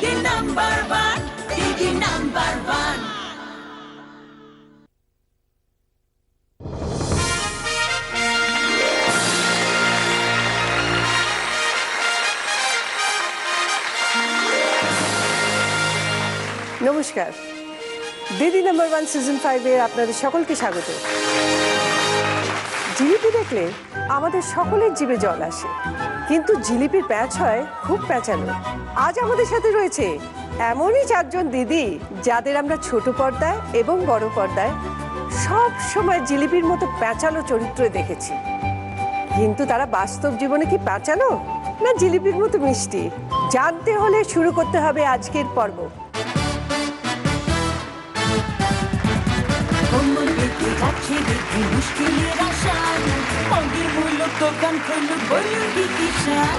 দিদি number one, দিদি number one. নমস্কার, দিদি নাম্বার ওয়ান সিজন 5-এ আপনাদের সকলকে স্বাগত। জিলিপি দেখলে আমাদের সকলের জিভে জল আসে, কিন্তু জিলিপির প্যাচ হয় খুব প্যাঁচালো। আজ আমাদের সাথে রয়েছে এমনই 4 জন দিদি যাদের আমরা ছোট পর্দায় এবং বড় পর্দায় সব সময় জিলিপির মতো প্যাঁচালো চরিত্রে দেখেছি। কিন্তু তারা বাস্তব জীবনে কি প্যাঁচালো না জিলিপির মতো মিষ্টি? জানতে হলে শুরু করতে হবে আজকের পর্ব। যাচ্ছে দেখি মুশকিলের আশা, অঙ্গের মূল্য দোকান খুলু বলুন দিদি সার।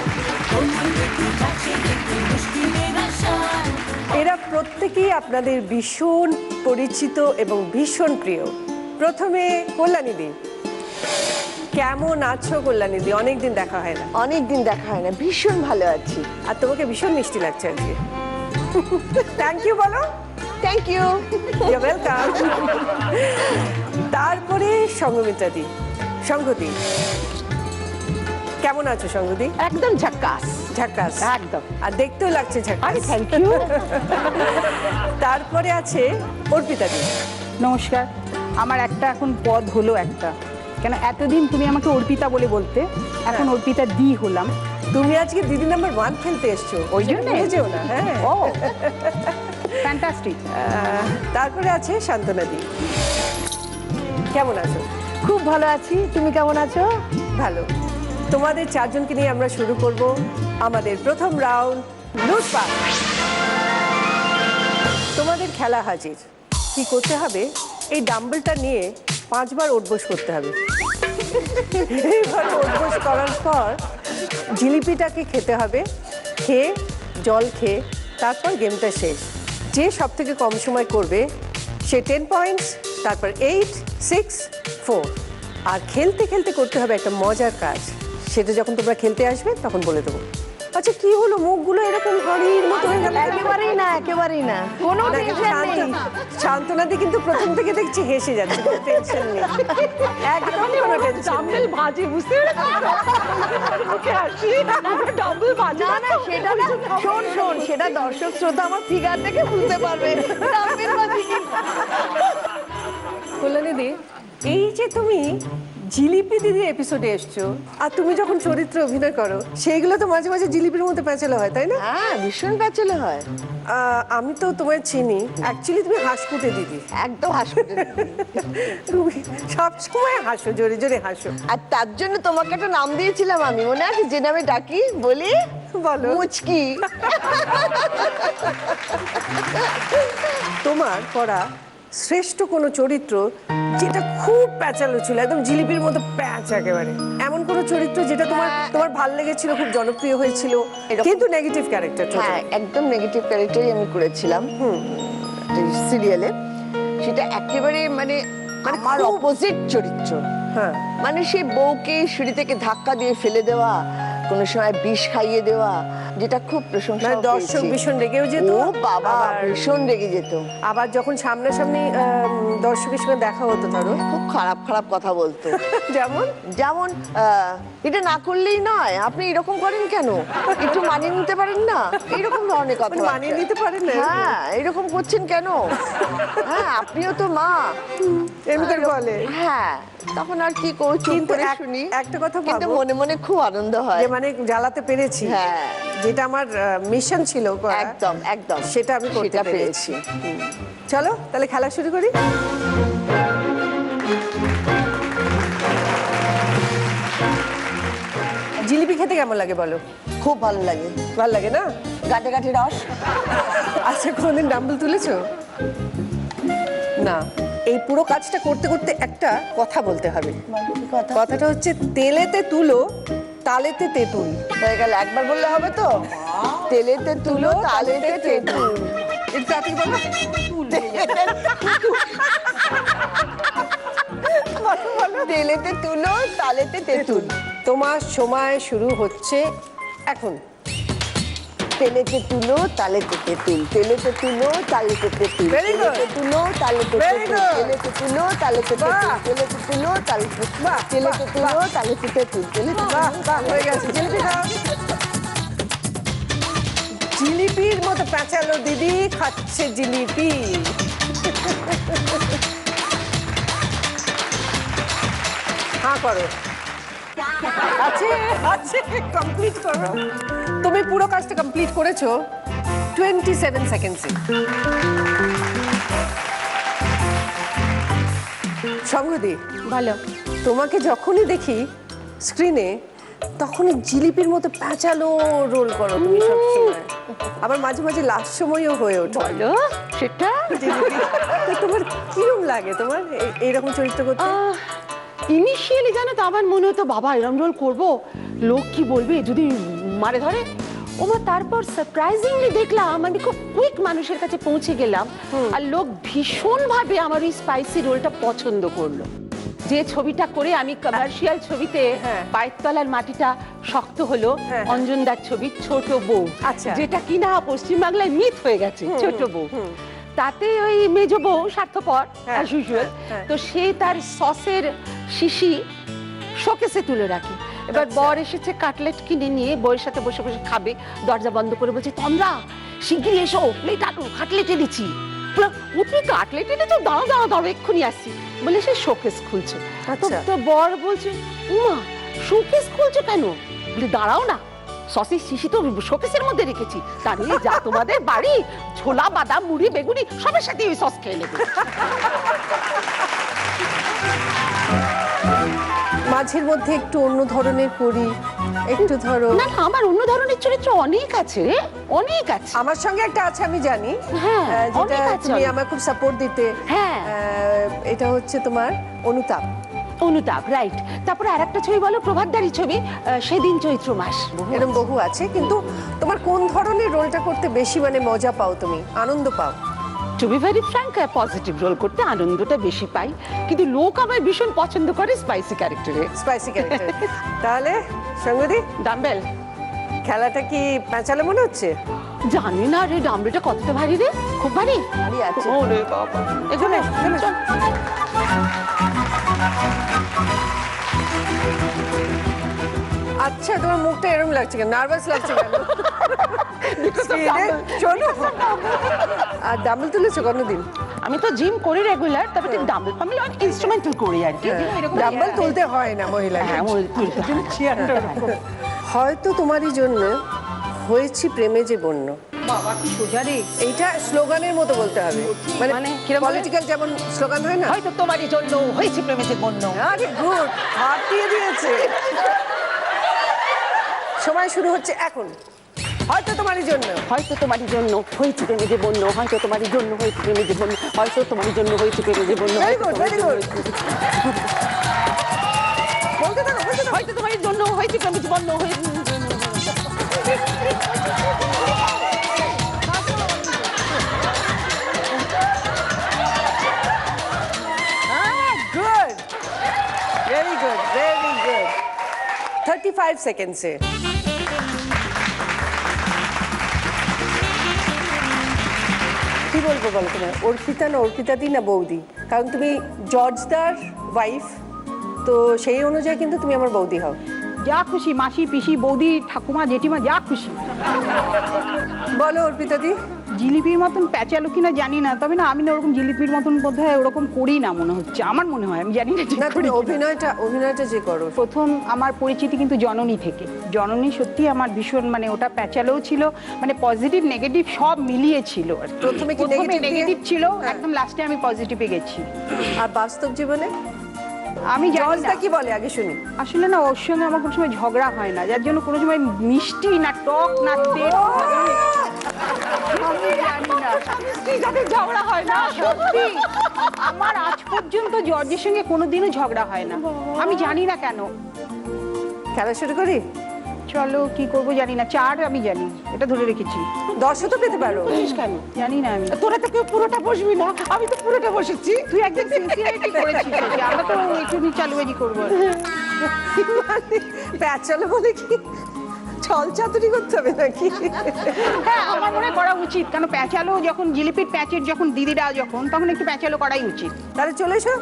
যাচ্ছে দেখি মুশকিলের আশা। এরা প্রত্যেকেই আপনাদের ভীষণ পরিচিত এবং ভীষণ প্রিয়। প্রথমে কল্যাণীদি, কেমন আছো কল্যাণীদি? অনেকদিন দেখা হয় না। অনেকদিন দেখা হয় না, ভীষণ ভালো আছি। আর তোমাকে ভীষণ মিষ্টি লাগছে আজকে। থ্যাংক ইউ বলো। Thank you. You welcome. তারপরে সঙ্গমিত্রাদি, সংগতি, কেমন আছো সংগতি? একদম ঝাক্কাস। ঝাক্কাস একদম। আর দেখতেও লাগছে ঝাক্কাস। Thank you. তারপরে আছে অর্পিতাদি। নমস্কার। আমার একটা এখন পদ হলো একটা, কেন এতদিন তুমি আমাকে অর্পিতা বলে বলতে, এখন অর্পিতা দি হলাম। তুমি আজকে দিদি নাম্বার 1 খেলতে এসছো, ওই জন্যে? ভুলে যেও না। হ্যাঁ, ও ফ্যান্টাস্টিক। তারপরে আছে শান্তনাদি, কেমন আছো? খুব ভালো আছি, তুমি কেমন আছো? ভালো। তোমাদের 4 জনকে নিয়ে আমরা শুরু করব আমাদের প্রথম রাউন্ড, লুটপাট। তোমাদের খেলা হাজির। কি করতে হবে? এই ডাম্বেলটা নিয়ে 5 বার ওঠবোস করতে হবে। এইবার ওঠবোস করার পর জিলিপিটাকে খেতে হবে। খেয়ে জল খেয়ে তারপর গেমটা শেষ। যে সব থেকে কম সময় করবে সে 10 পয়েন্টস, তারপর 8, 6, 4। আর খেলতে খেলতে করতে হবে একটা মজার কাজ, সেটা যখন তোমরা খেলতে আসবে তখন বলে দেবো। আচ্ছা, কি হলো মুখগুলো এরকম হরির মতো হয়ে গেল? একেবারেই না, একেবারেই না, কোনো টেনশন নেই। শান্তনাদি কিন্তু প্রথম থেকে দেখছি হেসে যাচ্ছে, কোনো টেনশন নেই, একদম কোনো টেনশন নেই। ভাজি বুঝতে ডাম্বেল ভাজি না, না সেটা না। শোন শোন, সেটা দর্শক শ্রোতা আমার ফিগার দেখে বুঝতে পারবে ডাম্বেল ভাজি। কল্যাণীদি, এই যে তুমি জিলিপি দিদির এপিসোডে এসছো আর তুমি যখন চরিত্রে অভিনয় করো সেইগুলো তো মাঝে মাঝে জিলিপির মতো প্যাঁচালো হয়, তাই না? হ্যাঁ, ভীষণ প্যাচেলে হয়। আমি তো তোমায় চিনি, অ্যাকচুয়ালি তুমি হাসকুটে দিদি। একদম হাসপাতাল। তুমি সবসময় হাসো, জোরে জোরে হাসো। আর তার জন্য তোমাকে একটা নাম দিয়েছিলাম আমি, মনে আছে? যে নামে ডাকি, বলি বলো। মুচকি। তোমার করা শ্রেষ্ঠ কোনো চরিত্র যেটা খুব প্যাঁচালো ছিল, একদম জিলিপির মতো প্যাঁচ একেবারে, এমন কোনো চরিত্র যেটা তোমার ভাল লেগেছিল, খুব জনপ্রিয় হয়েছিল, কিন্তু নেগেটিভ ক্যারেক্টার? হ্যাঁ, একদম নেগেটিভ ক্যারেক্টারই আমি করেছিলাম সিরিয়ালে। সেটা একেবারে মানে আমার অপোজিট চরিত্র। হ্যাঁ, মানে সেই বউকে সিঁড়ি থেকে ধাক্কা দিয়ে ফেলে দেওয়া, কোনো সময় বিষ খাইয়ে দেওয়া, যেটা খুব প্রশংসা মানে দর্শক ভীষণ রেগেও যেত। ও বাবা, আবার ভীষণ রেগে যেত। আবার যখন সামনাসামনি দর্শকের সঙ্গে দেখা হতো, ধরো খুব খারাপ খারাপ কথা বলতো। যেমন যেমন এটা না করলেই নয়, আপনি এরকম করেন কেন, একটু মানিয়ে নিতে পারেন না, এইরকম ধরনের কথা। মানে মানিয়ে নিতে পারেন না? হ্যাঁ, এরকম করছেন কেন? হ্যাঁ, আপনিও তো মা, এমনি বলে। হ্যাঁ, তখন আর কি করব, চুপ কিন্তু করে শুনি। একটা কথা কিন্তু ভাবো, মনে মনে খুব আনন্দ হয় যে মানে জ্বালাতে পেরেছি, হ্যাঁ, যেটা আমার মিশন ছিল করা, একদম একদম সেটা আমি করতে সেটা পেরেছি। চলো তাহলে খেলা শুরু করি। জিলিপি খেতে কেমন লাগে বলো? খুব ভালো লাগে, ভালো লাগে না? গাটে গাটে রস। আচ্ছা, কোনদিন ডাম্বেল তুলেছো? না। এই পুরো কাজটা করতে করতে একটা কথা বলতে হবে। কথাটা হচ্ছে তেলেতে তুলো, তালেতে তেঁতুল। হয়ে গেল, একবার বললে হবে তো? তেলেতে তুলো, তালেতে তেঁতুল। একটু তাড়াতাড়ি বলো। তেলেতে তুলো, তালেতে তেঁতুল। তোমার সময় শুরু হচ্ছে এখন। তেলেতে তুলো তালেতে তেঁতুল, তেলেতে তুলো তালেতে তেঁতুল, Very good. তেলেতে তুলো তালেতে Very তেঁতুল, good. তেলেতে তুলো তালেতে তেঁতুল, বাহ। তেলেতে তুলো তালেতে বাহ, তেলেতে বাহ, তুলো তালেতে তেঁতুল, তেলেতে বাহ বাহ হয়ে গেছে। জিলিপি খাও। জিলিপির মতো প্যাঁচালো দিদি খাচ্ছে জিলিপি। হ্যাঁ করো। আছে আছে কমপ্লিট করো। তুমি পুরো কাজটা কমপ্লিট করেছো 27 সেকেন্ডসে। সংগতি ভালো। তোমাকে যখনই দেখি স্ক্রিনে তখনই জিলিপির মতো প্যাঁচালো রোল করো তুমি সবসময়, আবার মাঝে মাঝে লাস্ট সময়ও হয়ে ওঠো। বলো সেটা। জিলিপি তো তোমার কিরম লাগে তোমার এইরকম চরিত্র করতে? ইনিশিয়ালি জানো তো আমার মনে হতো বাবা এরম রোল করবো, লোক কি বলবে যদি মারে ধরে। ওমা তারপর সারপ্রাইজিংলি দেখলাম আমি খুব কুইক মানুষের কাছে পৌঁছে গেলাম, আর লোক ভীষণভাবে আমার ওই স্পাইসি রোলটা পছন্দ করলো। যে ছবিটা করে আমি কমার্শিয়াল ছবিতে হ্যাঁ। পায়ের তলার মাটিটা শক্ত হলো, হ্যাঁ। অঞ্জনদার ছবি ছোট বউ, আচ্ছা। যেটা কিনা পশ্চিমবাংলায় মিথ হয়ে গেছে ছোট বউ, তাতে ওই মেজ বউ স্বার্থপর হ্যাঁ, অ্যাজ ইউজুয়াল, হ্যাঁ। তো সে তার সসের শিশি শোকেসে তুলে রাখে। এবার বর এসেছে কাটলেট কিনে নিয়ে বউয়ের সাথে বসে বসে খাবে, দরজা বন্ধ করে বলছে তন্দ্রা শিগগিরি এসো প্লেট আনো কাটলেট এনেছি। তুমি কাটলেট এনেছো, দাঁড়াও দাঁড়াও দাঁড়াও এক্ষুনি আসছি বলে সে শোকেস খুলছে। তো আচ্ছা। তো বর বলছে উমা শোকেস খুলছো কেন? বলে দাঁড়াও না, সসের শিশি তো শোকেসের মধ্যে রেখেছি, তা নিয়ে যা তোমাদের বাড়ি ছোলা বাদাম মুড়ি বেগুনি সবের সাথে ওই সস খেয়ে নেবে। মাঝের মধ্যে একটু অন্য ধরনের করি, একটু ধরো। না না আমার অন্য ধরনের চরিত্র অনেক আছে রে, অনেক আছে। আমার সঙ্গে একটা আছে আমি জানি, হ্যাঁ, যেটা অনেক আছে তুমি অনেক। আমার খুব সাপোর্ট দিতে। হ্যাঁ। এটা হচ্ছে তোমার অনুতাপ। অনুতাপ, রাইট। তারপরে আরেকটা ছবি বলো, প্রভাতদারি ছবি, সেদিন চৈত্র মাস। এরকম বহু আছে, কিন্তু তোমার কোন ধরনের রোলটা করতে বেশি মানে মজা পাও, তুমি আনন্দ পাও? To be very frank, positive role করতে আনন্দটা বেশি পাই, কিন্তু লোক আমায় ভীষণ পছন্দ করে স্পাইসি ক্যারেক্টারে। Spicy character. তাহলে সঙ্গদি ডাম্বেল খেলাটা কি প্যাঁচালো মনে হচ্ছে? জানি না রে, ডাম্বেলটা কতটা ভারী রে? খুব ভারী। ভারী আছে। ওরে বাবা, এখানে চল। আচ্ছা, তোমার মুখটা এরকম লাগছে কেন? নার্ভাস লাগছে কেন? শোনো, আর ডাম্বেল তুলেছো কোনোদিন? আমি তো জিম করি রেগুলার, তবে ঠিক ডাম্বেল আমি ইনস্ট্রুমেন্টাল করি আর কি। ডাম্বেল তুলতে হয় না মহিলা। হ্যাঁ ওই তুলতে হয়। হয়তো তোমারই জন্য হয়েছি প্রেমে যে বন্য। বাবা কি সোজা রে। এইটা স্লোগানের মতো বলতে হবে, মানে মানে কিরম বলে? পলিটিক্যাল যেমন স্লোগান হয় না। হয়তো তোমারই জন্য হয়েছে প্রেমেতে বন্য। আরে গুড, হাত দিয়ে দিয়েছে। সময় শুরু হচ্ছে এখন। হয়তো তোমারই জন্য। হয়তো তোমারই জন্য হয়েছে প্রেমেতে বন্য, হয়তো তোমারই জন্য হয়েছে প্রেমেতে বন্য, হয়তো তোমারই জন্য হয়েছে প্রেমেতে বন্য। Very good, very good. বলতে থাকো, বলতে থাকো। হয়তো তোমারই জন্য হয়েছে প্রেমেতে বন্য হয়েছে। Good. Very good, very good. 35 seconds এ। কি বলবো বলো তোমার? অর্পিতা না অর্পিতা দি না বৌদি? কারণ তুমি জর্জদার ওয়াইফ, তো সেই অনুযায়ী কিন্তু তুমি আমার বৌদি হও। যা খুশি, মাসি পিসি বৌদি ঠাকুমা জেঠিমা যা খুশি। বলো অর্পিতা দি। জিলিপির মতন প্যাঁচালো কিনা জানি না, তবে না আমি না ওরকম জিলিপির মতন বোধহয় ওরকম করি না মনে হচ্ছে, আমার মনে হয়, আমি জানি না ঠিক না করি তুমি কিনা। অভিনয়টা যে করো। প্রথম আমার পরিচিতি কিন্তু জননী থেকে। জননী সত্যি আমার ভীষণ মানে ওটা প্যাচালেও ছিল, মানে পজিটিভ নেগেটিভ সব মিলিয়ে ছিল আর কি। প্রথমে কি negative দিয়ে? নেগেটিভ ছিল, হ্যাঁ। একদম লাস্টে আমি পজিটিভে গেছি। আর বাস্তব জীবনে আমি জানি জর্জদা না কি বলে আগে শুনি। আসলে না ওর সঙ্গে আমার কোনো সময় ঝগড়া হয় না, যার জন্য কোনো সময় মিষ্টি না টক না তেল আমি জানি না যাদের ঝগড়া হয় না। সত্যি আমার আজ পর্যন্ত জর্জের সঙ্গে কোনোদিনও ঝগড়া হয় না, আমি জানি না কেন। খেলা শুরু করি। চলো কি করবো জানি না, 4 আমি জানি, এটা ধরে রেখেছি। 10ও তো পেতে পারো। বুঝিস কেন? জানি না আমি। তোরা তো কেউ পুরোটা বসবি না, আমি তো পুরোটা বসেছি। তুই একদম সিনসিয়ারিটি করেছিস, আমরা তো একটু চালুবাজি করবো। প্যাচালো বলে কি ছল চাতুরি করতে হবে নাকি? হ্যাঁ আমার মনে হয় করা উচিত, কারণ প্যাঁচালো যখন জিলিপির প্যাচের যখন দিদিরা যখন, তখন একটু প্যাঁচালো করাই উচিত। তাহলে চলে এসো।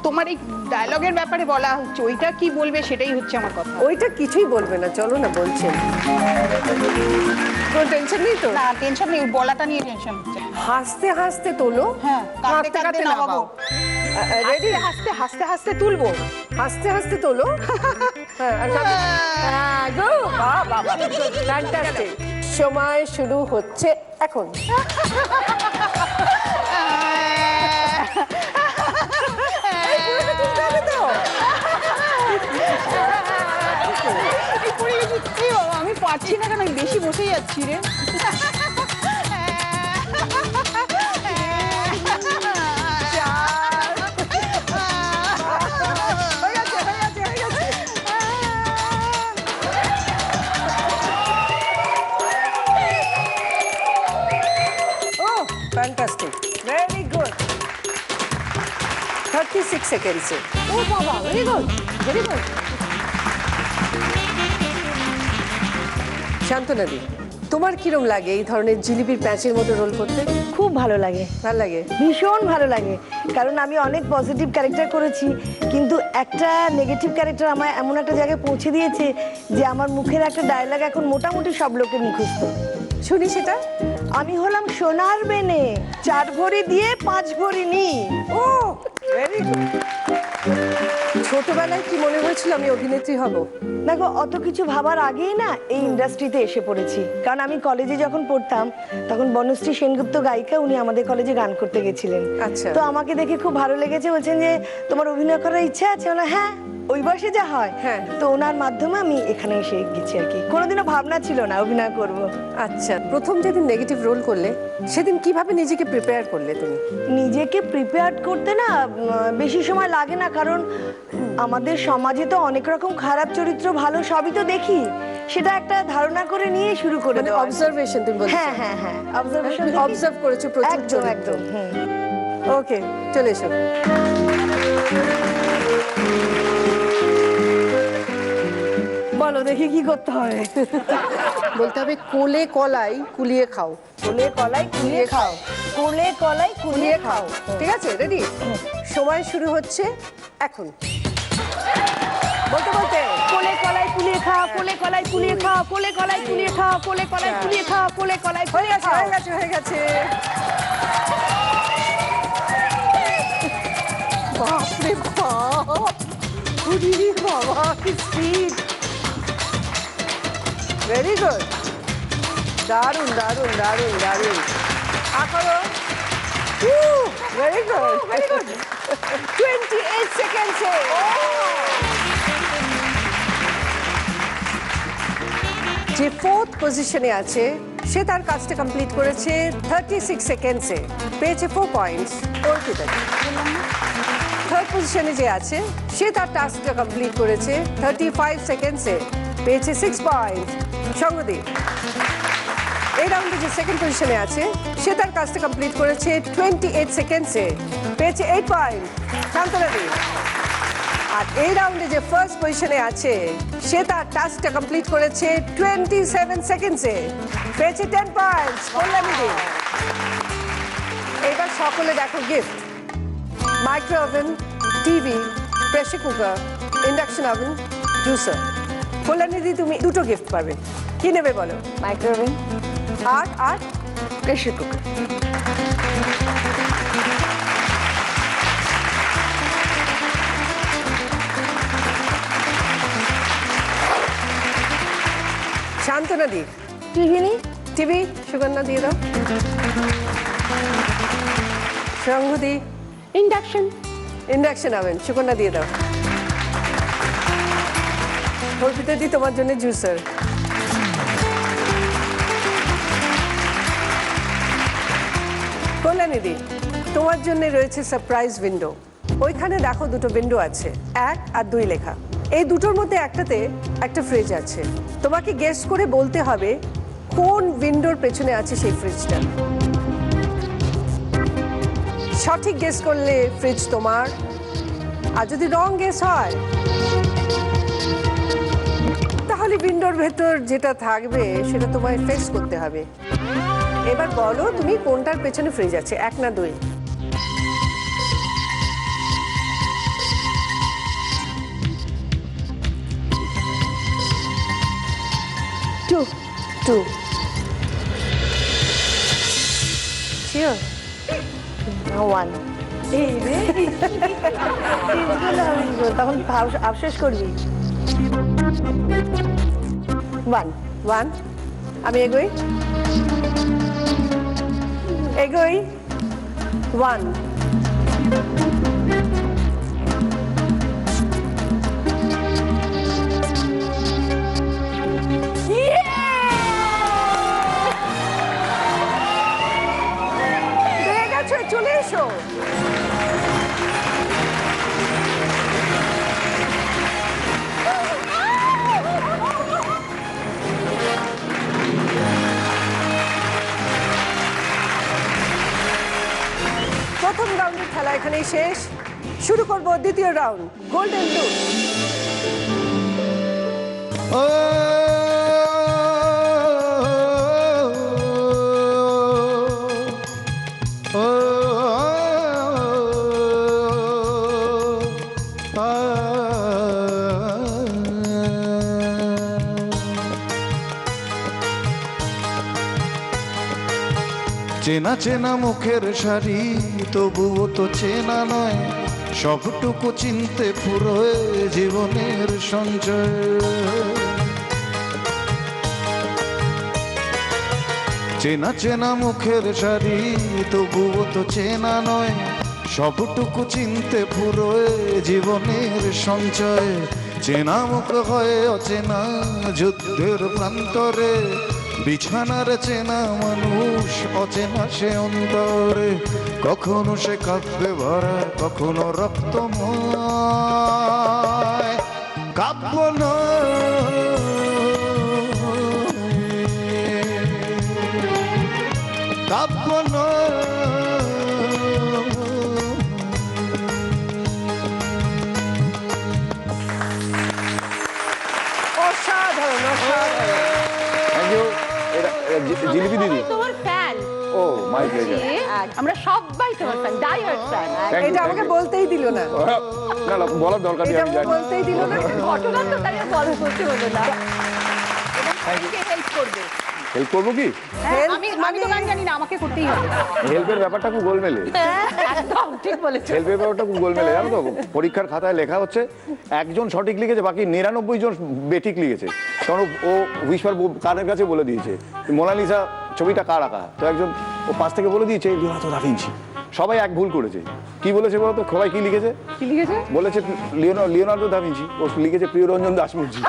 তোমার এই ডায়লগের ব্যাপারে বলা হচ্ছে, ওইটা কি বলবে সেটাই হচ্ছে আমার কথা। ওইটা কিছুই বলবে না, চলো না বলছেন। কোনো টেনশন নেই তো? না টেনশন নেই, ওই বলাটা নিয়ে টেনশন হচ্ছে। হাসতে হাসতে তোলো, হ্যাঁ কাঁদতে কাঁদতে কাঁদতে নামাবো। রেডি? হাসতে হাসতে হাসতে তুলবো। হাসতে হাসতে তোলো। হ্যাঁ, আর হ্যাঁ, গো, বাহ, বাহ, বাহ, fantastic। সময় শুরু হচ্ছে এখন। আমি পারছি না, কেন বেশি বসে যাচ্ছি রে। Oh, fantastic. Very good. 36 seconds. ও বাবা, ভেরি গুড, ভেরি গুড। শান্তনাদি, তোমার কিরম লাগে এই ধরনের জিলিপির প্যাচের মতো রোল করতে? খুব ভালো লাগে, ভালো লাগে? ভীষণ ভালো লাগে, কারণ আমি অনেক পজিটিভ ক্যারেক্টার করেছি, কিন্তু একটা নেগেটিভ ক্যারেক্টার আমায় এমন একটা জায়গায় পৌঁছে দিয়েছে যে আমার মুখের একটা ডায়লগ এখন মোটামুটি সব লোকের মুখস্থ। শুনি সেটা। আমি হলাম সোনার বেনে, 4 ভরি দিয়ে 5 ভরি নি। ও ভেরি গুড। ছোটবেলায় কি মনে হয়েছিল আমি অভিনেত্রী হব? দেখো, অত কিছু ভাবার আগেই না এই ইন্ডাস্ট্রিতে এসে পড়েছি। কারণ আমি কলেজে যখন পড়তাম তখন বনশ্রী সেনগুপ্ত গায়িকা, উনি আমাদের কলেজে গান করতে গেছিলেন। আচ্ছা। তো আমাকে দেখে খুব ভালো লেগেছে, বলছেন যে তোমার অভিনয় করার ইচ্ছা আছে? বললাম হ্যাঁ, ওই বয়সে যা হয়। হ্যাঁ। তো ওনার মাধ্যমে আমি এখানে এসে গেছি আর কি। কোনোদিনও ভাবনা ছিল না অভিনয় করব। আচ্ছা, প্রথম যেদিন নেগেটিভ রোল করলে সেদিন কিভাবে নিজেকে প্রিপেয়ার করলে তুমি? নিজেকে প্রিপেয়ার করতে না বেশি সময় লাগে না, কারণ আমাদের সমাজে তো অনেক রকম খারাপ চরিত্র, ভালো সবই তো দেখি। সেটা একটা ধারণা করে নিয়ে শুরু করে মানে দেওয়া। অবজারভেশন তুমি বলছো? হ্যাঁ হ্যাঁ হ্যাঁ, অবজারভেশন অবজার্ভ করেছো প্রচুর একদম চরিত্র। একদম। ওকে, চলে এসো। বলো দেখি কি করতে হবে। বলতে হবে কোলে কলাই কুলিয়ে খাও। কোলে কলাই কুলিয়ে খাও, কোলে কলাই কুলিয়ে খাও। ঠিক আছে, রেডি? সময় শুরু হচ্ছে এখন। বলতে বলতে কোলে কলাই কুলিয়ে খাও, কোলে কলাই কুলিয়ে খাও, কোলে কলাই কুলিয়ে খাও, কোলে কলাই কুলিয়ে খাও, কোলে কলাই হয়ে কুলিয়ে গেছে, খাও। হয়ে গেছে, হয়ে গেছে। বাপরে বাপ, উরি বাবা, কি স্পিড! ভেরি গুড, দারুণ দারুণ দারুণ দারুণ। আঁকড়ো, ভেরি গুড, ভেরি গুড। 28 সেকেন্ডসে যে 4th পজিশনে আছে সে তার কাজটা কমপ্লিট করেছে 36 সেকেন্ডসে, পেয়েছে 4 পয়েন্টস। অর্পিতা 3rd পজিশনে যে আছে সে তার টাস্কটা কমপ্লিট করেছে 35 সেকেন্ডসে, পেয়েছে 6 পয়েন্টস। সঙ্গদীপ এই রাউন্ডে যে 2nd পজিশনে আছে সে তার কাজটা কমপ্লিট করেছে 28 সেকেন্ডসে, পেয়েছে 8 পয়েন্ট। শান্তনাদি আর এই রাউন্ডে যে 1st পজিশনে আছে সে তার টাস্কটা কমপ্লিট করেছে 27 সেকেন্ডসে, পেয়েছে 10 পয়েন্টস। কল্যাণীদি এবার সকলে দেখো gift: micro oven, TV, pressure cooker, induction oven, juicer. কল্যাণীদি তুমি দুটো গিফট পাবে, কি নেবে বলো? মাইক্রোওয়েভ, আর প্রেসার কুকার। শান্তনাদি টিভি নি, টিভি সুগন্ধা দিয়ে দাও। শঙ্ভুদি ইন্ডাকশন, ইন্ডাকশন ওভেন সুকন্যা দিয়ে দাও। অর্পিতাদি তোমার জন্য জুসার। কল্যাণীদি তোমার জন্য রয়েছে সারপ্রাইজ উইন্ডো। ওইখানে দেখো দুটো উইন্ডো আছে, 1 আর 2 লেখা। এই দুটোর মধ্যে একটাতে একটা ফ্রিজ আছে। তোমাকে গেস করে বলতে হবে কোন উইন্ডোর পেছনে আছে সেই ফ্রিজটা। সঠিক গেস করলে ফ্রিজ তোমার, আর যদি রং গেস হয় তাহলে অ্যাকচুয়ালি উইন্ডোর ভেতর যেটা থাকবে সেটা তোমায় ফেস করতে হবে। এবার বলো তুমি কোনটার পেছনে ফ্রিজ আছে, 1 না 2? টু। শিওর? 1 এই রে তখন আফসোস করবি। 1 আমি এগোই 1। চলে এসো। প্রথম রাউন্ডের খেলা এখানেই শেষ। শুরু করব দ্বিতীয় রাউন্ড, গোল্ডেন লুট। চেনা চেনা মুখের শাড়ি তবুও তো চেনা নয়, সবটুকু চিনতে ফুরোয় জীবনের সঞ্চয়। চেনা চেনা মুখের শাড়ি তবুও তো চেনা নয়, সবটুকু চিনতে ফুরোয় জীবনের সঞ্চয়। চেনা মুখ হয় অচেনা যুদ্ধের প্রান্তরে, বিছানার চেনা মানুষ অচেনা সে অন্তরে। কখনো সে কাব্যে ভরা, কখনো রক্তময়। কাব্য নয়, কাব্য নয়। অসাধারণ, অসাধারণ। জিলিপি দিদি, তোমার ফ্যান। O my pleasure. আমরা সবাই তোমার ফ্যান, ডাইহার্ড ফ্যান। এটা আমাকে বলতেই দিল না, না না বলার দরকার নেই, এটা আমি আমাকে জানি। বলতেই দিল না। ঘটনা তো তাই বলা করতে হলো না। হেল্প করবে। হেল্প করবো কি? আমি তো গান জানি না, আমাকে করতেই হবে। হেল্পের ব্যাপারটা খুব গোলমেলে, একদম ঠিক বলেছো। হেল্পের ব্যাপারটা খুব গোলমেলে, জানো তো। পরীক্ষার খাতায় লেখা হচ্ছে 1 জন সঠিক লিখেছে, বাকি 99 জন বেঠিক লিখেছে। কারণ ও হুইসপার কানের কাছে বলে দিয়েছে মোনালিসা ছবিটা কার আঁকা, তো একজন ও পাশ থেকে বলে দিয়েছে লিওনার্দো দা ভিঞ্চি। সবাই এক ভুল করেছে। কি বলেছে বলতো? সবাই কি লিখেছে? কি লিখেছে? বলেছে লিওনার্দো দা ভিঞ্চি, ও লিখেছে প্রিয়রঞ্জন দাস মুন্সি।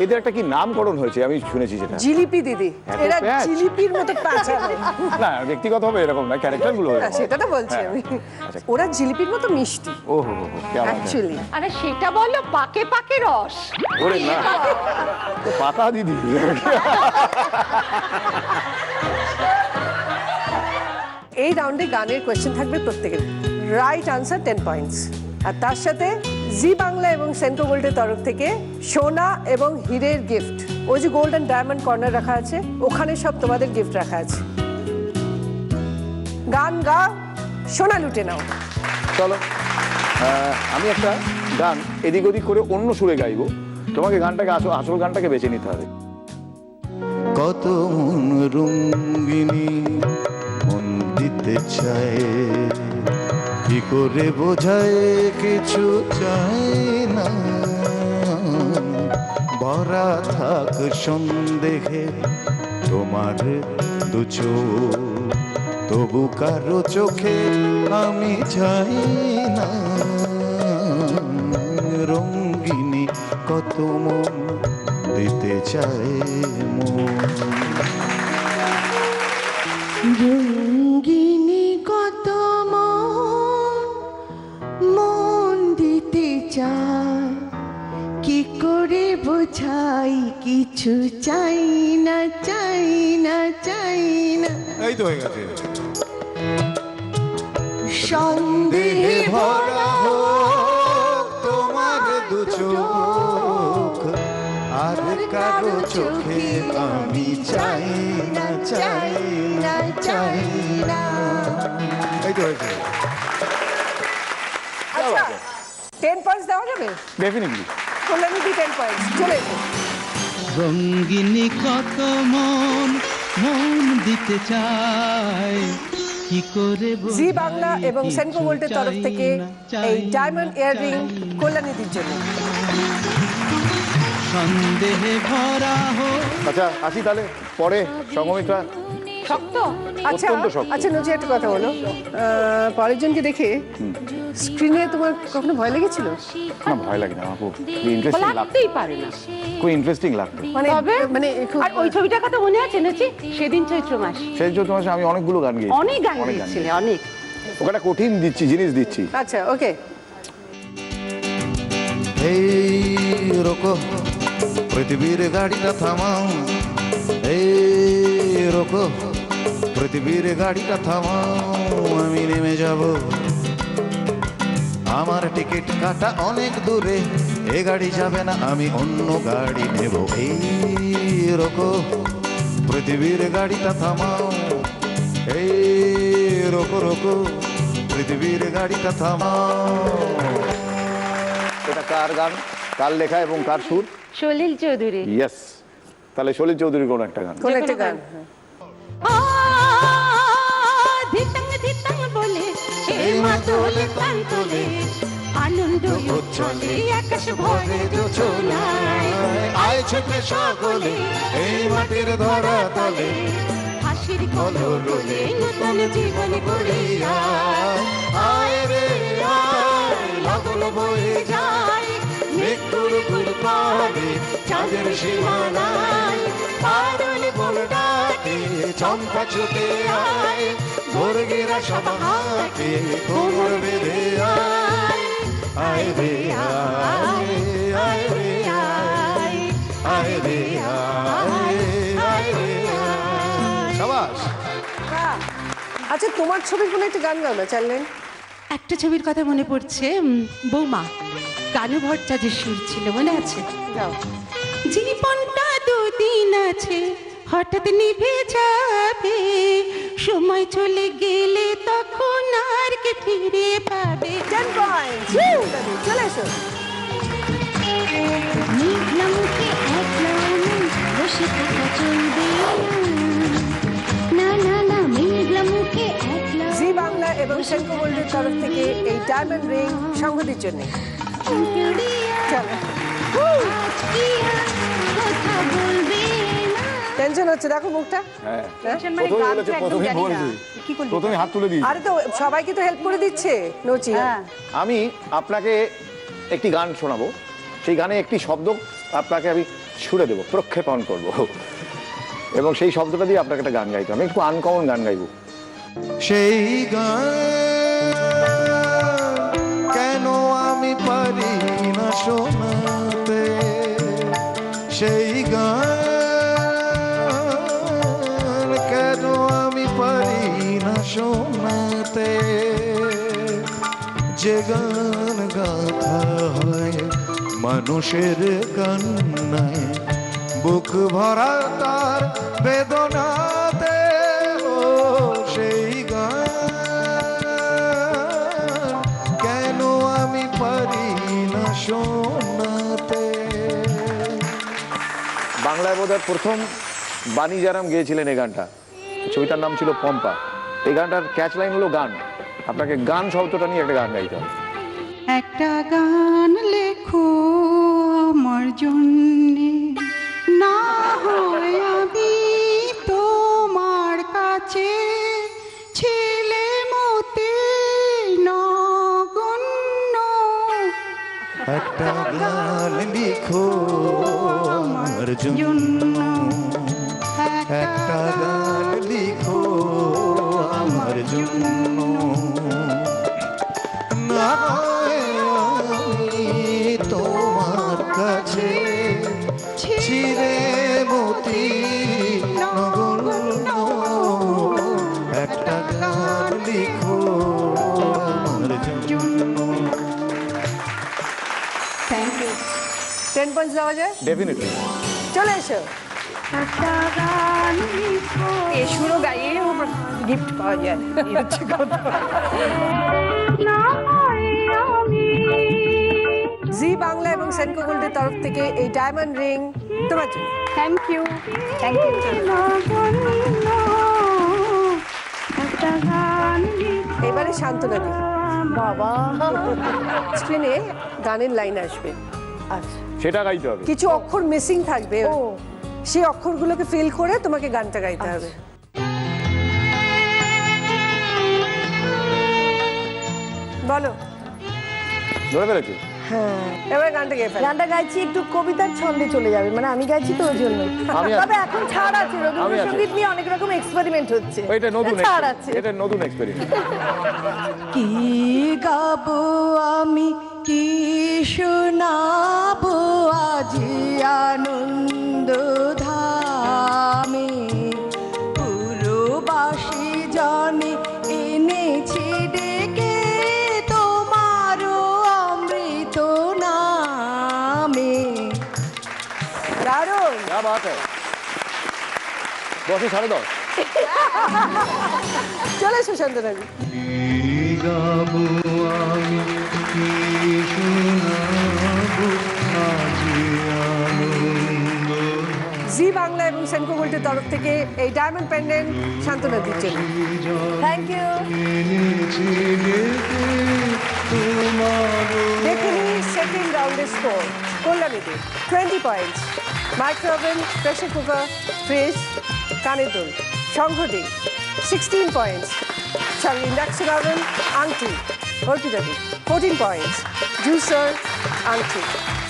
এদের একটা কি নামকরণ হয়েছে আমি শুনেছি, যেটা জিলিপি দিদি, এত এরা প্যাচ। জিলিপির মতো পাঁচালো। না ব্যক্তিগত হবে এরকম না, ক্যারেক্টার গুলো না, সেটা তো বলছি আমি। ওরা জিলিপির মতো মিষ্টি ও হো হো, কেমন অ্যাকচুয়ালি। আরে সেটা বলো পাকে পাকে রস। ওরে না, তো পাতা দিদি। এই রাউন্ডে গানের কোয়েশ্চেন থাকবে প্রত্যেকের। Right answer 10 points. আর তার সাথে জি বাংলা এবং সেন্ট্রো গোল্ডের তরফ থেকে সোনা এবং হীরের গিফট। ওই যে গোল্ড অ্যান্ড ডায়মন্ড কর্নার রাখা আছে, ওখানে সব তোমাদের গিফট রাখা আছে। গান গা, সোনা লুটে নাও। চলো আমি একটা গান এদিক ওদিক করে অন্য সুরে গাইবো, তোমাকে গানটাকে আসল গানটাকে বেছে নিতে হবে। কত মন রঙ্গিনী মন দিতে চায়, কি করে বোঝায় কিছু চায় না। ভরা থাক সন্দেহে তোমার দু চোখ, তবু কারো চোখে আমি চাই না। রঙ্গিনী কত মন দিতে চায় মন। রঙ্গিনী কত মন দিতে চায়, কি করে বোঝাই কিছু চাই না, চাই না, চাই না। এই তো হয়ে গেছে। সন্দেহে ভরা হোক তোমার দু চোখ, আর কারো চোখে আমি চাই না, চাই না, চাই না। এই তো হয়েছে। আচ্ছা 10 পয়েন্টস দেওয়া যাবে? ডেফিনেটলি। কল্যাণীদি 10 পয়েন্টস, চলে এসো। রঙ্গিনী কত মন মন দিতে চায়, কি করে জি বাংলা এবং সেনকো গোল্ডের তরফ থেকে এই ডায়মন্ড ইয়াররিং কল্যাণীদির জন্য। সন্দেহে ভরা হোক। আচ্ছা আসি তাহলে, পরে সঙ্গমিত্রা। শক্ত। আচ্ছা অত্যন্ত শক্ত। আচ্ছা নজি একটা কথা বলো, পরের জনকে দেখে স্ক্রিনে তোমার কখনো ভয় লেগেছিল? না ভয় লাগে না, আমার খুব ইন্টারেস্টিং লাগতো, লাগতেই পারে না। খুব ইন্টারেস্টিং লাগতো। মানে তবে মানে খুব আর ওই ছবিটার কথা মনে আছে নাচি? সেদিন চৈত্র মাস সেই জন্য তোমার সাথে আমি অনেকগুলো গান গেয়েছি। অনেক গান গেয়েছিলে, অনেক। ওখানে কঠিন দিচ্ছি, জিনিস দিচ্ছি। আচ্ছা ওকে। এই রোকো পৃথিবীর গাড়িটা থামাও, এই রোকো পৃথিবীর গাড়িটা থামাও, আমি নেমে যাব। আমার টিকিট কাটা অনেক দূরে, এ গাড়ি যাবে না, আমি অন্য গাড়ি নেব। এই রোকো পৃথিবীর গাড়িটা থামাও, এই রোকো রোকো পৃথিবীর গাড়িটা থামাও। এটা কার গান, কার লেখা এবং কার সুর? সলিল চৌধুরী। ইয়েস, তাহলে সলিল চৌধুরীর কোনো একটা গান। কোন একটা গান? ধিতং ধিতং বলে এই মাদল কান্তলে আনন্দ উচ্ছলে আকাশ ভরে দোছলায় আয় ছুটে সকলে এই মাটির ধরা তলে, হাসির কলরলে নতুন জীবন গড়িয়া আয় রে আয় লাগল বয়ে যায় মৃত্যুর গুড় পাবে চাঁদের সীমানায়, পারুল বল ডাকে চম্পা ছুটে আয়, ভোরগেরা সব হাতে কোমর বেঁধে আয়, আয় রে আয়, আয় রে আয়, আয় রে আয়, আয় রে আয়। শাবাশ। আচ্ছা তোমার ছবির কোনো একটা গান গাও না, চাইলেন? একটা ছবির কথা মনে পড়ছে, বৌমা, কানু ভট্টাচার্যের সুর ছিল, মনে আছে? গাও। জীবনটা দুদিন আছে, হঠাৎ নিভে যাবে, সময় চলে গেলে তখন আর কে ফিরে পাবে। 10 পয়েন্টস, চলে এসো। মেঘলা মুখে একলা মন বসে থাকা চলবে না, না না মেঘলা মুখে একলা জি বাংলা এবং সেনকো গোল্ডের তরফ থেকে এই ডায়মন্ড রিং সংগতির জন্য। চলো। কথা বলবে না। টেনশন হচ্ছে, দেখো মুখটা। হ্যাঁ, মানে প্রথমে গান তো বলেছে, একদম প্রথমেই জানি না। বলেছি। কি করলি? প্রথমে হাত তুলে দিই। আরে তো সবাইকে তো হেল্প করে দিচ্ছে নচি। হ্যাঁ। আমি আপনাকে একটি গান শোনাবো, সেই গানে একটি শব্দ আপনাকে আমি ছুড়ে দেবো, প্রক্ষেপণ করব, এবং সেই শব্দটা দিয়ে আপনাকে একটা গান গাইতে হবে। আমি একটু আনকমন গান গাইবো। সেই গান কেন আমি পারি না শোনাতে, সেই গান কেন আমি পারি না শোনাতে, যে গান গাথা হয় মানুষের কান্নায়, বুক ভরা তার বেদনাতে, ও সেই গান কেন আমি পারি না শোনাতে। বাংলায় বোধহয় প্রথম বাণী জারাম গেয়েছিলেন এই গানটা, ছবিটার নাম ছিল পম্পা। এই গানটার ক্যাচ লাইন হলো গান। আপনাকে গান শব্দটা নিয়ে একটা গান গাইতে হবে। একটা গান লেখো আমার জন্যে, না হয় আমি তোমার কাছে ছেলে মতে নগণ্য। একটা গান লিখো আমার জন্য, একটা গান লিখো আমার জন্য, না হয় আমি তোমার কাছে ছিঁড়ে মতি নগণ্য। একটা গান লিখো থ্যাংক ইউ। 10 পয়েন্টস দেওয়া যায়? ডেফিনেটলি। চলে এসো। এ সুরও গাইয়ে গিফট পাওয়া যায়, এই হচ্ছে কথা। জি বাংলা এবং সেনকো গোল্ডের তরফ থেকে এই ডায়মন্ড রিং তোমার জন্য। Thank you, thank you. এবারে শান্তনা দি। বাবা, স্ক্রিনে গানের লাইন আসবে, আচ্ছা সেটা গাইতে হবে। কিছু অক্ষর মিসিং থাকবে, সেই অক্ষরগুলোকে ফিল করে তোমাকে গানটা গাইতে হবে। বলো। ধরে ফেলেছি। এবারে গানটা গেয়ে ফেলো। গানটা গাইছি একটু কবিতার ছন্দে চলে যাবে, মানে আমি গাইছি তো ওই জন্য। আমি আছি। তবে এখন ছাড় আছে, আমি আছি। রবীন্দ্রসঙ্গীত নিয়ে অনেক রকম এক্সপেরিমেন্ট হচ্ছে। এটা নতুন ছাড় আছে। এটা নতুন এক্সপেরিমেন্ট। কি গাবো আমি, কি শোনাবো আজি আনন্দ ধামে, পুরবাসী জনে এনেছি ডেকে তোমারও অমৃত নামে। দারুণ। क्या बात है। 10 সাড়ে 10। চলে এসো শান্তনা দি। গাবো আমি কি শোনাবো আজি আনন্দ। জি বাংলা এবং সেনকো গোল্ডের তরফ থেকে এই ডায়মন্ড পেন্ডেন্ট শান্তনা দির জন্য। Thank you. এনেছি ডেকে তোমারও। দেখে নি সেকেন্ড রাউন্ডের স্কোর। কল্যাণীতে 20 points, micro oven, pressure cooker, fridge, কানের দুল। সংঘটি 16 পয়েন্টস, সঙ্গে ইন্ডাকশন ওভেন, আংটি। অর্পিতাদি 14 পয়েন্টস, জুসার, আংটি।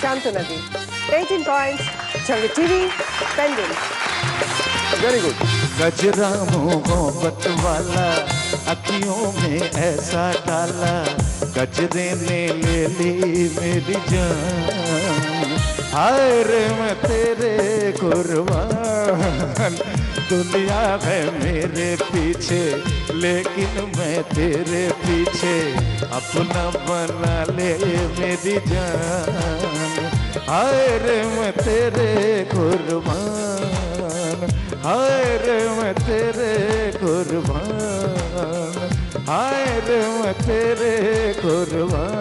শান্তনা দি 18 পয়েন্টস, সঙ্গে টিভি, পেন্ডেন্ট। Very good. गजरा मोहब्बत वाला अखियों में ऐसा डाला, गजरे ने ले ली मेरी जान। हाय रे मैं तेरे कुर्बान, दुनिया है मेरे पीछे लेकिन मैं तेरे पीछे, अपना बना ले मेरी जान। हाय रे मैं तेरे कुर्बान, हाय रे मैं तेरे कुर्बान, हाय रे मैं तेरे कुर्बान।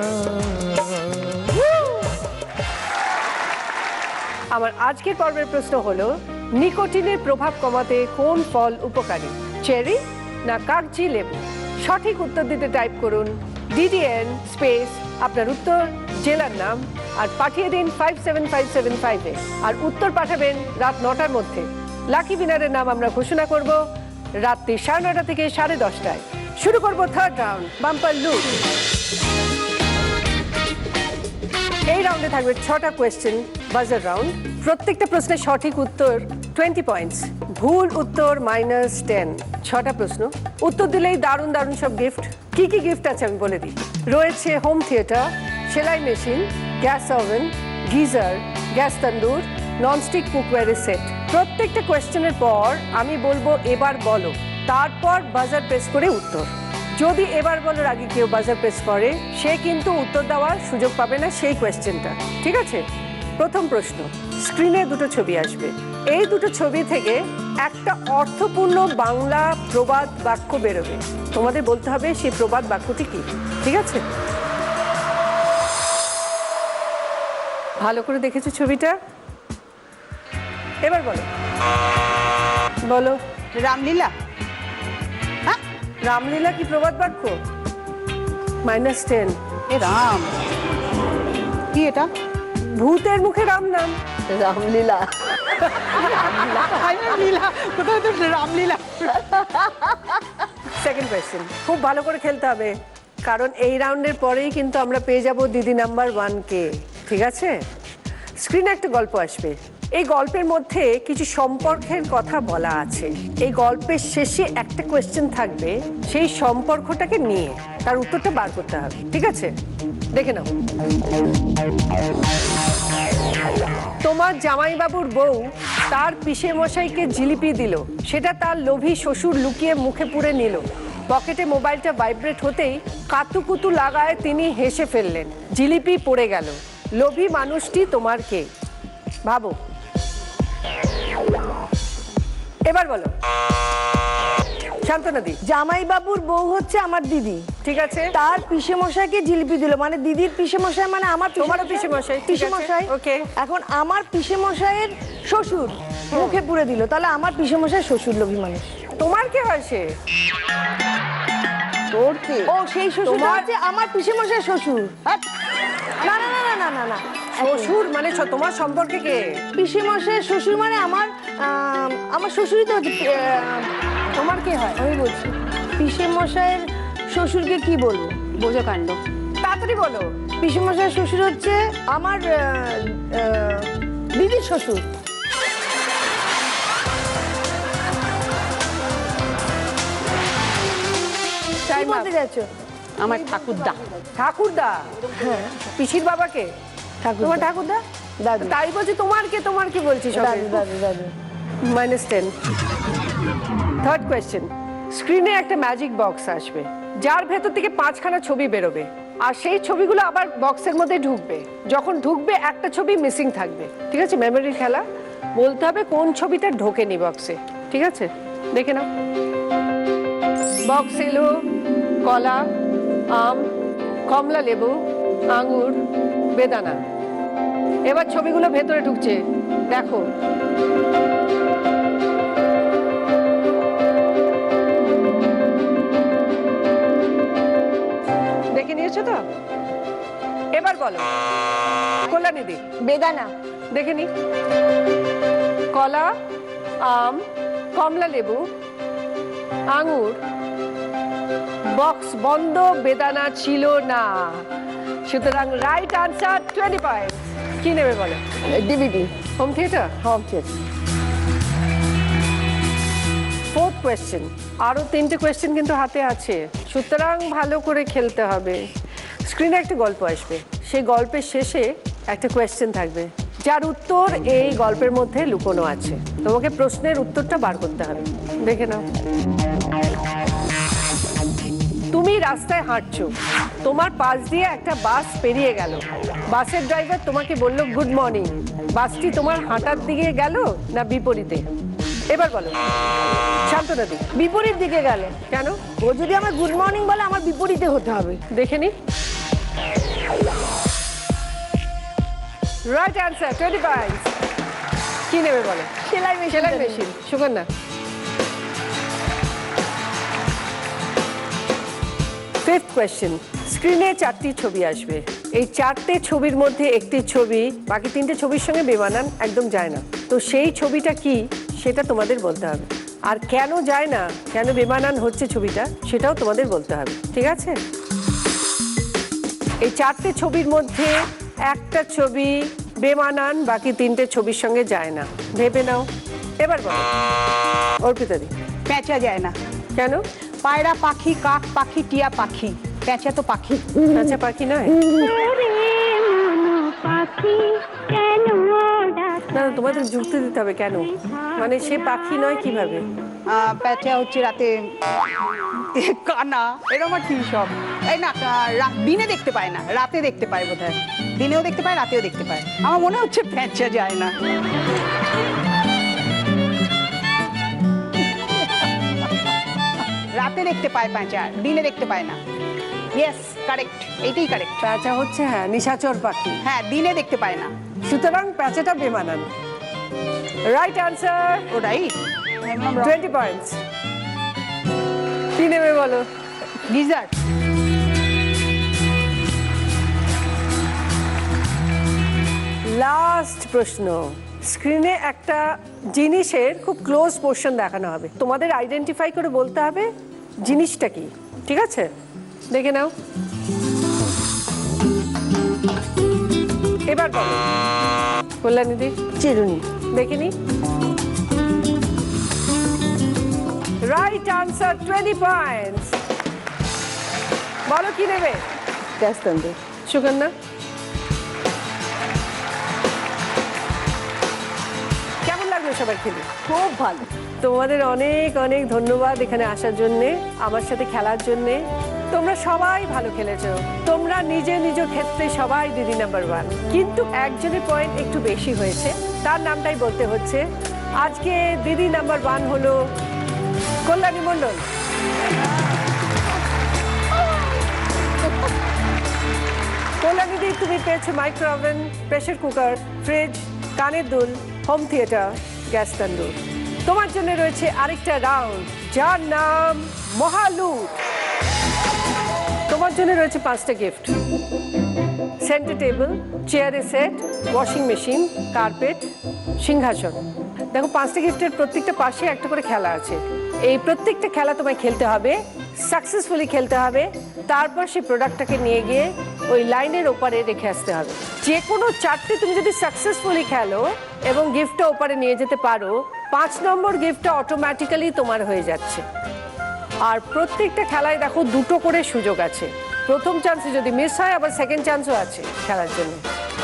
আমার আজকের পর্বের প্রশ্ন হলো, নিকোটিনের প্রভাব কমাতে কোন ফল উপকারী? চেরি না কাগজি লেবু? সঠিক উত্তর দিতে টাইপ করুন DDN স্পেস আপনার উত্তর, জেলার নাম আর পাঠিয়ে দিন 57575-এ। আর উত্তর পাঠাবেন রাত 9টার মধ্যে। লাকি উইনারের নাম আমরা ঘোষণা করব রাত্রি 9:30 থেকে 10:30টায়। শুরু করব থার্ড রাউন্ড, বাম্পার লুক। এই রাউন্ডে থাকবে 6টা কোয়েশ্চেন, বাজার রাউন্ড। প্রত্যেকটা প্রশ্নের সঠিক উত্তর 20 পয়েন্টস, ভুল উত্তর -10। 6টা প্রশ্ন উত্তর দিলেই দারুণ দারুণ সব গিফট। কি কি গিফট আছে আমি বলে দিই। রয়েছে হোম থিয়েটার, সেলাই machine, gas oven, geyser, gas tandoor, nonstick কুকওয়্যারের সেট। প্রত্যেকটা কোয়েশ্চেনের পর আমি বলবো এবার বলো, তারপর বাজার প্রেস করে উত্তর। যদি এবার বলার আগে কেউ বাজার প্রেস করে, সে কিন্তু উত্তর দেওয়ার সুযোগ পাবে না সেই কোয়েশ্চেনটা, ঠিক আছে? প্রথম প্রশ্ন, স্ক্রিনে দুটো ছবি আসবে। এই দুটো ছবি থেকে একটা অর্থপূর্ণ বাংলা প্রবাদ বাক্য বেরোবে। তোমাদের বলতে হবে সেই প্রবাদ বাক্যটি কি, ঠিক আছে? ভালো করে দেখেছো ছবিটা? এবার বলো, বলো। রামলীলা। হ্যাঁ, রামলীলা কি প্রবাদ বাক্য? -10। এ রাম, কি এটা? ভূতের মুখে রাম নাম। রামলীলা। লীলা, কোথায় তো রামলীলা। সেকেন্ড কোয়েশ্চেন, খুব ভালো করে খেলতে হবে, কারণ এই রাউন্ডের পরেই কিন্তু আমরা পেয়ে যাব দিদি নাম্বার 1-কে, ঠিক আছে? স্ক্রিনে একটা গল্প আসবে। এই গল্পের মধ্যে কিছু সম্পর্কের কথা বলা আছে। এই গল্পের শেষে একটা কোয়েশ্চেন থাকবে, সেই সম্পর্কটাকে নিয়ে তার উত্তরটা বার করতে হবে, ঠিক আছে? দেখে নাও। তোমার জামাইবাবুর বউ তার পিসে মশাইকে জিলিপি দিল, সেটা তার লোভী শ্বশুর লুকিয়ে মুখে পুরে নিল। পকেটে মোবাইলটা ভাইব্রেট হতেই কাতুকুতু লাগায় তিনি হেসে ফেললেন, জিলিপি পড়ে গেল। লোভী মানুষটি তোমার কে? ভাবো, এবার বলো। শান্তনাদি। জামাইবাবুর বউ হচ্ছে আমার দিদি, ঠিক আছে। তার পিসে মশাইকে জিলিপি দিল, মানে দিদির পিসে মশাই মানে আমার তোমারও পিসেমশাই, ঠিক পিসে আছে, মশাই। okay. এখন আমার পিসে মশাইয়ের শ্বশুর মুখে পুরে দিল, তাহলে আমার পিসে মশাই শ্বশুর লোভী মানুষ। তোমার কে হয় সে? তোর কি? ও সেই শ্বশুর তোমার- হচ্ছে আমার পিসে মশাই শ্বশুর। হ্যাঁ। না না না না না না না শ্বশুর মানে তোমার সম্পর্কে কে? পিসে মশাই শ্বশুর মানে আমার আমার শ্বশুরই তো হচ্ছে। তোমার কে হয়? আমি বলছি পিসে মশাইয়ের শ্বশুরকে কি বলবো? বোঝো কাণ্ড। তাড়াতাড়ি বলো। পিসে মশাইয়ের শ্বশুর হচ্ছে আমার দিদির শ্বশুর। কি বলতে যাচ্ছ? আমার ঠাকুরদা। ঠাকুরদা? পিসির বাবাকে? তোমার ঠাকুরদা? দাদু। তাই বলছি তোমার কে, তোমার কি বলছি সবাই? দাদু দাদু দাদু। -10। Third question. স্ক্রিনে একটা ম্যাজিক বক্স আসবে, যার ভেতর থেকে 5খানা ছবি বেরোবে, আর সেই ছবিগুলো আবার বক্সের মধ্যে ঢুকবে। যখন ঢুকবে একটা ছবি মিসিং থাকবে, ঠিক আছে? মেমোরির খেলা। বলতে হবে কোন ছবিটা ঢোকেনি বক্সে, ঠিক আছে? দেখে নাও। বক্স এলো কলা, আম, কমলা লেবু, আঙ্গুর, বেদানা। এবার ছবিগুলো ভেতরে ঢুকছে, দেখো। দেখে নিয়েছো তো? এবার বলো। কল্যাণীদি। বেদানা। দেখে নি। কলা, আম, কমলা লেবু, আঙ্গুর, বক্স বন্ধ, বেদানা ছিল না। সুতরাং রাইট আনসার 20 পয়েন্টস। কি নেবে বলো? DVD. Home theatre? Home theatre. Fourth question. আরো 3টে কোয়েশ্চেন কিন্তু হাতে আছে, সুতরাং ভালো করে খেলতে হবে। স্ক্রিনে একটা গল্প আসবে, সেই গল্পের শেষে একটা কোয়েশ্চেন থাকবে, যার উত্তর এই গল্পের মধ্যে লুকোনো আছে। তোমাকে প্রশ্নের উত্তরটা বার করতে হবে। দেখে নাও। তুমি রাস্তায় হাঁটছো, তোমার পাশ দিয়ে একটা বাস পেরিয়ে গেল। বাসের ড্রাইভার তোমাকে বলল গুড মর্নিং। বাসটি তোমার হাঁটার দিকে গেল না বিপরীতে? এবার বলো। শান্তনাদি। বিপরীত দিকে গেল। কেন? ও যদি আমার গুড মর্নিং বলে আমার বিপরীতে হতে হবে। দেখে নি। Right answer 20 points. কি নেবে বলো? সেলাই মেশিন। সেলাই মেশিন। সুগন্ধা। Fifth question. স্ক্রিনে 4টি ছবি আসবে, এই 4টে ছবির মধ্যে একটি ছবি বাকি 3টে ছবির সঙ্গে বেমানান, একদম যায় না। তো সেই ছবিটা কি সেটা তোমাদের বলতে হবে, আর কেন যায় না, কেন বেমানান হচ্ছে ছবিটা, সেটাও তোমাদের বলতে হবে, ঠিক আছে? এই 4টে ছবির মধ্যে একটা ছবি বেমানান, বাকি 3টে ছবির সঙ্গে যায় না। ভেবে নাও। এবার বলো। অর্পিতাদি। পেঁচা যায় না। কেন? পায়রা পাখি, কাক পাখি, টিয়া পাখি, পেঁচা তো পাখি। আচ্ছা, পাখি নয়? না, তোমাদের যুক্তি দিতে হবে কেন, মানে সে পাখি নয় কিভাবে? পেঁচা হচ্ছে রাতে কানা, এরকম আর কি সব। এই না, দিনে দেখতে পায় না, রাতে দেখতে পায় বোধহয়। দিনেও দেখতে পায়, রাতেও দেখতে পায়। আমার মনে হচ্ছে পেঁচা যায় না। রাতে দেখতে পায় পেঁচা, দিনে দেখতে পায় না। ইয়েস, কারেক্ট, এইটাই কারেক্ট। প্যাঁচা হচ্ছে হ্যাঁ নিশাচর পাখি, হ্যাঁ, দিনে দেখতে পায় না। সুতরাং প্যাঁচাটা বেমানান। Right answer. Oh right. 20 points. কি নেবে বলো? গিজার। লাস্ট প্রশ্ন। স্ক্রিনে একটা জিনিসের খুব ক্লোজ পোর্শন দেখানো হবে, তোমাদের আইডেন্টিফাই করে বলতে হবে জিনিসটা কি, ঠিক আছে? দেখে নাও। এবার বলো। কল্যাণীদি। চিরুনি। দেখিনি। Right answer 20 points. বলো কি নেবে? গ্যাস তন্দুর। সুগন্ধা। কেমন লাগলো সবার খেলে? খুব ভালো। তোমাদের অনেক অনেক ধন্যবাদ এখানে আসার জন্যে, আমার সাথে খেলার জন্যে। তোমরা সবাই ভালো খেলেছো, তোমরা নিজে নিজ ক্ষেত্রে সবাই দিদি নাম্বার 1, কিন্তু একজনের পয়েন্ট একটু বেশি হয়েছে, তার নামটাই বলতে হচ্ছে। আজকে দিদি নাম্বার 1 হলো কল্যাণী মণ্ডল। কল্যাণী দি, তুমি পেয়েছো micro oven, pressure cooker, fridge, কানের দুল, হোম থিয়েটার, গ্যাস তন্দুর। তোমার জন্য রয়েছে আরেকটা রাউন্ড, যার নাম মহালুট। তোমার জন্য রয়েছে 5টা গিফট: সেন্টার টেবিল, চেয়ারের সেট, ওয়াশিং মেশিন, কার্পেট, সিংহাসন। দেখো 5টা গিফটের প্রত্যেকটা পাশে একটা করে খেলা আছে। এই প্রত্যেকটা খেলা তোমায় খেলতে হবে, সাকসেসফুলি খেলতে হবে, তারপর সেই প্রোডাক্টটাকে নিয়ে গিয়ে ওই লাইনের ওপারে রেখে আসতে হবে। যে কোনো 4টে তুমি যদি সাকসেসফুলি খেলো এবং গিফটটা ওপারে নিয়ে যেতে পারো, 5 নম্বর গিফটটা অটোমেটিক্যালি তোমার হয়ে যাচ্ছে। আর প্রত্যেকটা খেলায় দেখো 2টো করে সুযোগ আছে। প্রথম চান্সে যদি মিস হয়, আবার সেকেন্ড চান্সও আছে খেলার জন্য।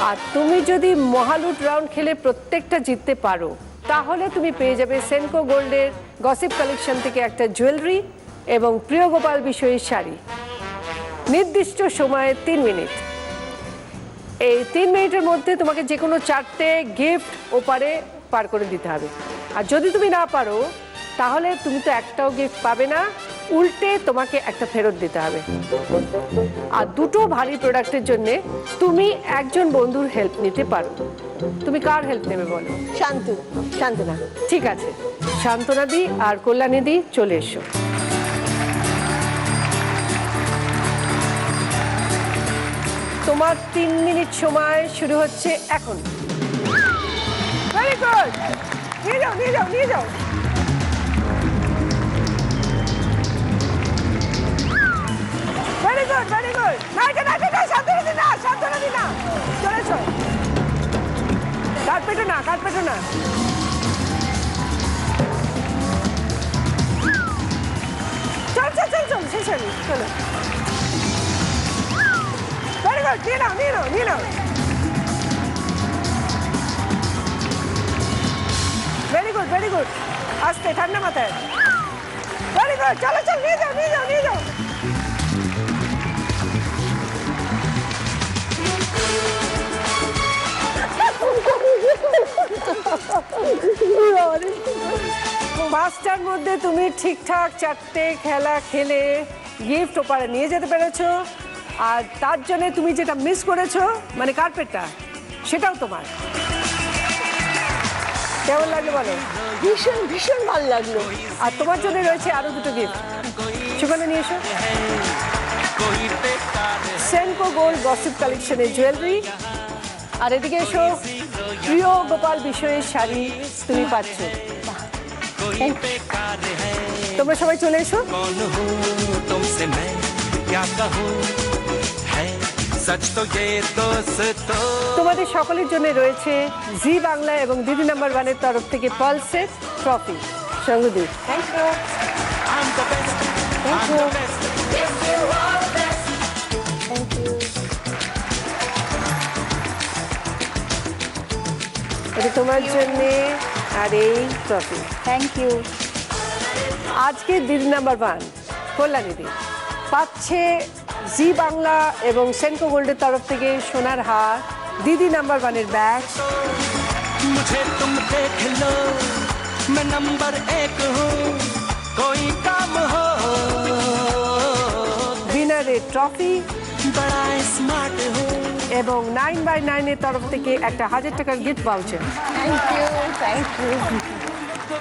আর তুমি যদি মহালুট রাউন্ড খেলে প্রত্যেকটা জিততে পারো, তাহলে তুমি পেয়ে যাবে সেনকো গোল্ডের গসিপ কালেকশন থেকে একটা জুয়েলারি এবং প্রিয় গোপাল বিষয়ের শাড়ি। নির্দিষ্ট সময়ে 3 মিনিট। এই 3 মিনিটের মধ্যে তোমাকে যে কোনো 4টে গিফট ওপারে পার করে দিতে হবে। আর যদি তুমি না পারো, তাহলে তুমি তো একটাও গিফট পাবে না, উল্টে তোমাকে একটা ফেরত দিতে হবে। আর 2টো ভারী প্রোডাক্টের জন্য তুমি একজন বন্ধুর হেল্প নিতে পারো। তুমি কার হেল্প নেবে বলো? শান্তনা। ঠিক আছে, শান্তনা দি আর কল্যাণী দি চলে এসো। তোমার 3 মিনিট সময় শুরু হচ্ছে এখন। ভেরি গুড, নিয়ে যাও নিয়ে যাও নিয়ে যাও। Very good very good. না শান্তনা দি না, শান্তনা দি না, চলে এসো। কার্পেটও না, কার্পেটও না। চল চল চল চল, শেষ হয়নি, চলো। ভেরি গুড, নিয়ে নাও নিয়ে নাও নিয়ে নাও। ভেরি গুড ভেরি গুড, আস্তে, ঠান্ডা মাথায়। ভেরি গুড, চলো চল, নিয়ে যাও নিয়ে যাও নিয়ে যাও। পাঁচটার মধ্যে তুমি ঠিকঠাক 4টে খেলা খেলে গিফট ওপারে নিয়ে যেতে পেরেছো। আর তার জন্য তুমি যেটা মিস করেছো, মানে কার্পেটটা, সেটাও তোমার। কেমন লাগলো বলো? ভীষণ ভীষণ ভালো লাগলো। আর তোমার জন্য রয়েছে আরো 2টো গিফট, সেখানে নিয়ে এসো। সেনকো গোল্ড গসিপ কালেকশনের জুয়েলারি, আর এদিকে এসো, প্রিয় গোপাল বিষয়ের শাড়ি তুমি পাচ্ছ। তোমরা সবাই চলে এসো। তোমাদের সকলের জন্য রয়েছে জি বাংলা এবং দিদি নাম্বার 1-এর তরফ থেকে পালসের trophy. Sangdeep, thank you. Thank you. এটা তোমার জন্যে, আর এই ট্রফি। Thank you. আজকে দিদি নাম্বার 1 কল্যাণী দি পাচ্ছে জি বাংলা এবং সেনকো গোল্ডের তরফ থেকে সোনার হার, দিদি নাম্বার 1-এর ব্যাগ, मुझे तुम देख लो मैं नंबर 1 हूँ कोई काम हो উইনারের ট্রফি, बड़ा स्मार्ट हूँ এবং 9/9-এর তরফ থেকে একটা 1000 টাকার gift voucher. Thank you thank you.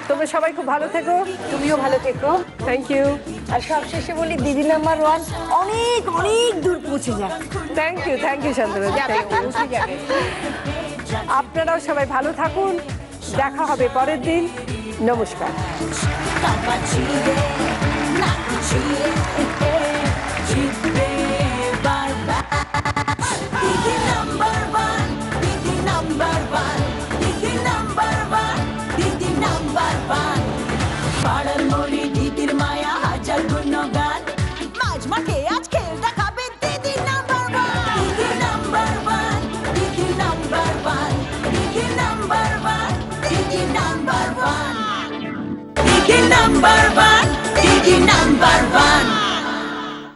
তোমরা সবাই খুব ভালো থেকো। তুমিও ভালো থেকো। Thank you. আর সবশেষে বলি, দিদি নাম্বার 1 অনেক অনেক দূর পৌঁছে যাক। Thank you Shantanu. আপনারাও সবাই ভালো থাকুন, দেখা হবে পরের দিন। নমস্কার। পাড়ার মোড়ে দিদির মায়া, হাজার গুণগান, মাঝ মাঠে আজ খেল দেখাবে দিদি নাম্বার 1। দিদি নাম্বার 1, দিদি নাম্বার 1, দিদি নাম্বার 1, দিদি নাম্বার 1, দিদি নাম্বার 1, দিদি নাম্বার 1।